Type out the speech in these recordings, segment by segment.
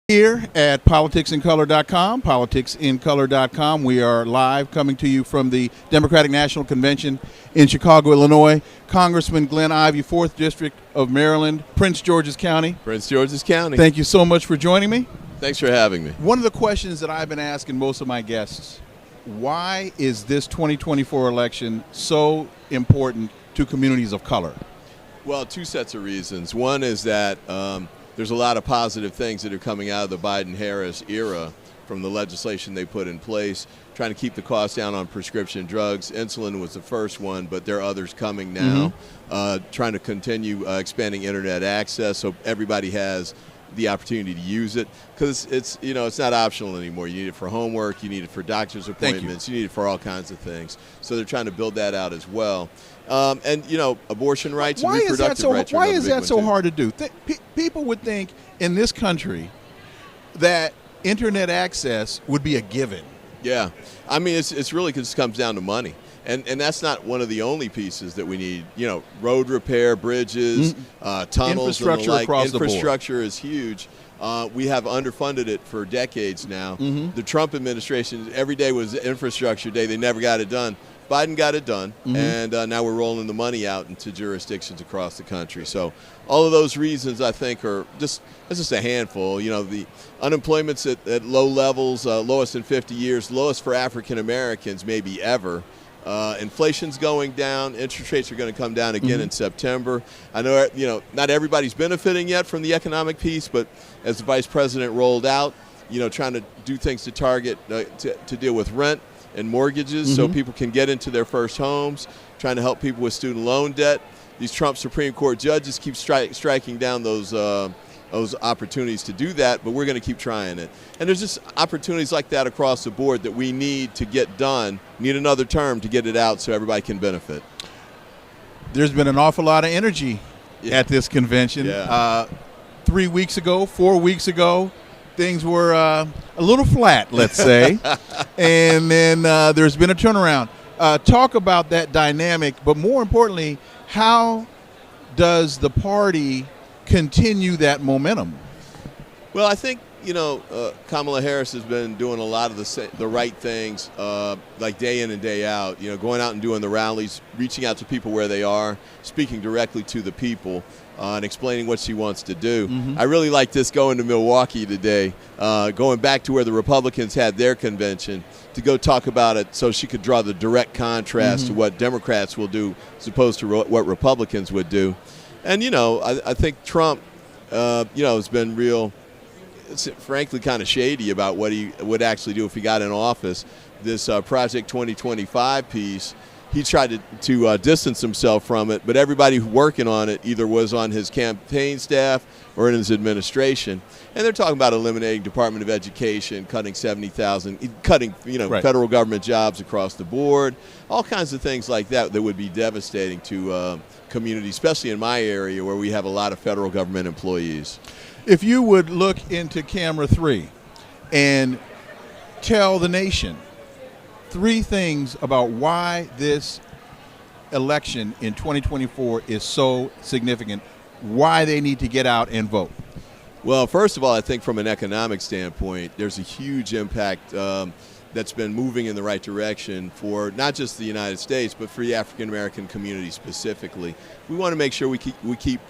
Here at politicsincolor.com, politicsincolor.com. We are live coming to you from the Democratic National Convention in Chicago, Illinois. Congressman Glenn Ivey, 4th District of Maryland, Prince George's County. Prince George's County. Thank you so much for joining me. Thanks for having me. One of the questions that I've been asking most of my guests, why is this 2024 election so important to communities of color? Well, two sets of reasons. One is that there's a lot of positive things that are coming out of the Biden-Harris era from the legislation they put in place, trying to keep the cost down on prescription drugs. Insulin was the first one, but there are others coming now. Trying to continue expanding internet access so everybody has the opportunity to use it, because it's not optional anymore. You need it for homework, you need it for doctor's appointments, you need it for all kinds of things. So they're trying to build that out as well. And abortion rights and reproductive rights. Why is that so hard to do? People would think in this country that internet access would be a given. Yeah, I mean it's really just comes down to money. And that's not one of the only pieces that we need. Road repair, bridges, tunnels, infrastructure and the like. Across the board. Infrastructure is huge. We have underfunded it for decades now. The Trump administration, every day was infrastructure day. They never got it done. Biden got it done, and now we're rolling the money out into jurisdictions across the country. So all of those reasons, I think, are just a handful. The unemployment's at low levels, lowest in 50 years, lowest for African Americans maybe ever. Inflation's going down. Interest rates are going to come down again in September. I know, not everybody's benefiting yet from the economic piece, but as the vice president rolled out, trying to do things to target to deal with rent and mortgages so people can get into their first homes, trying to help people with student loan debt. These Trump Supreme Court judges keep striking down those opportunities to do that, but we're going to keep trying it. And there's just opportunities like that across the board that we need to get done, need another term to get it out so everybody can benefit. There's been an awful lot of energy at this convention. 3 weeks ago, 4 weeks ago, things were a little flat, let's say, and then there's been a turnaround. Talk about that dynamic, but more importantly, how does the party continue that momentum? Well, I think Kamala Harris has been doing a lot of the right things, like day in and day out. Going out and doing the rallies, reaching out to people where they are, speaking directly to the people, and explaining what she wants to do. I really like this going to Milwaukee today, going back to where the Republicans had their convention, to go talk about it so she could draw the direct contrast to what Democrats will do as opposed to what Republicans would do. And, I think Trump, has been real, frankly, kind of shady about what he would actually do if he got in office. This Project 2025 piece, he tried to distance himself from it, but everybody working on it either was on his campaign staff or in his administration. And they're talking about eliminating Department of Education, cutting 70,000, cutting federal government jobs across the board, all kinds of things like that that would be devastating to communities, especially in my area where we have a lot of federal government employees. If you would look into camera 3 and tell the nation 3 things about why this election in 2024 is so significant, why they need to get out and vote. Well, first of all, I think from an economic standpoint, there's a huge impact that's been moving in the right direction for not just the United States, but for the African American community specifically. We want to make sure we keep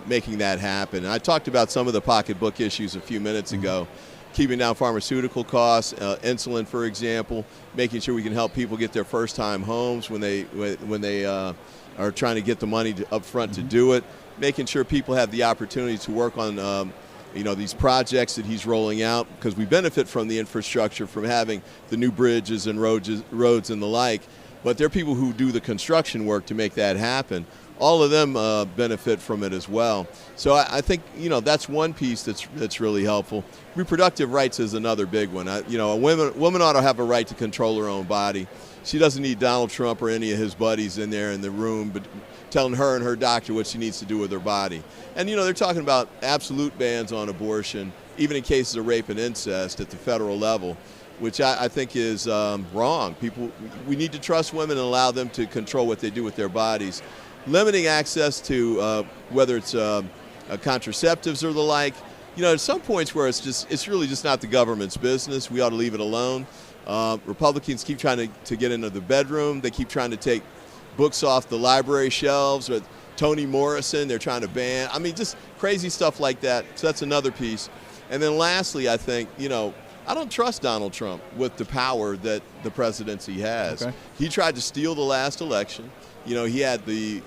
making that happen. And I talked about some of the pocketbook issues a few minutes ago. Keeping down pharmaceutical costs, insulin, for example, making sure we can help people get their first-time homes when they are trying to get the money up front to do it, making sure people have the opportunity to work on these projects that he's rolling out, because we benefit from the infrastructure, from having the new bridges and roads and the like, but there are people who do the construction work to make that happen. All of them benefit from it as well. So I think that's one piece that's really helpful. Reproductive rights is another big one. A woman ought to have a right to control her own body. She doesn't need Donald Trump or any of his buddies in there in the room, but telling her and her doctor what she needs to do with her body. And they're talking about absolute bans on abortion, even in cases of rape and incest at the federal level, which I think is wrong. We need to trust women and allow them to control what they do with their bodies. Limiting access to whether it's contraceptives or the like, At some points where it's really just not the government's business. We ought to leave it alone. Republicans keep trying to get into the bedroom. They keep trying to take books off the library shelves. Or Toni Morrison, they're trying to ban. I mean, just crazy stuff like that. So that's another piece. And then lastly, I think, I don't trust Donald Trump with the power that the presidency has. Okay. He tried to steal the last election. He had the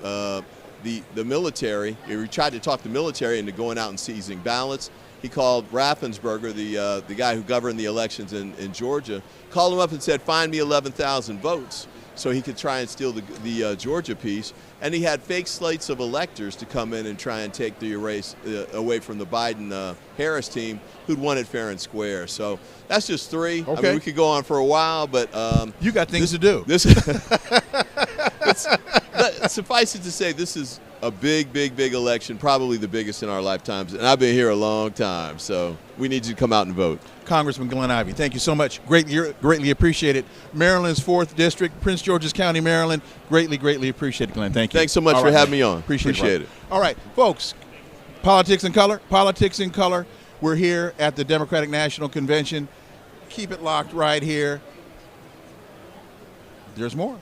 military. He tried to talk the military into going out and seizing ballots. He called Raffensperger, the guy who governed the elections in Georgia, called him up and said, "Find me 11,000 votes," so he could try and steal the Georgia piece. And he had fake slates of electors to come in and try and take the race away from the Biden-Harris team, who'd won it fair and square. So that's just three. Okay. I mean, we could go on for a while, but you got things to do. Suffice it to say, this is a big, big, big election, probably the biggest in our lifetimes. And I've been here a long time, so we need you to come out and vote. Congressman Glenn Ivey, thank you so much. Greatly appreciate it. Maryland's 4th District, Prince George's County, Maryland. Greatly appreciate it, Glenn. Thank you. Thanks so much for having me on. Appreciate it. All right, folks, Politics in Color. Politics in Color. We're here at the Democratic National Convention. Keep it locked right here. There's more.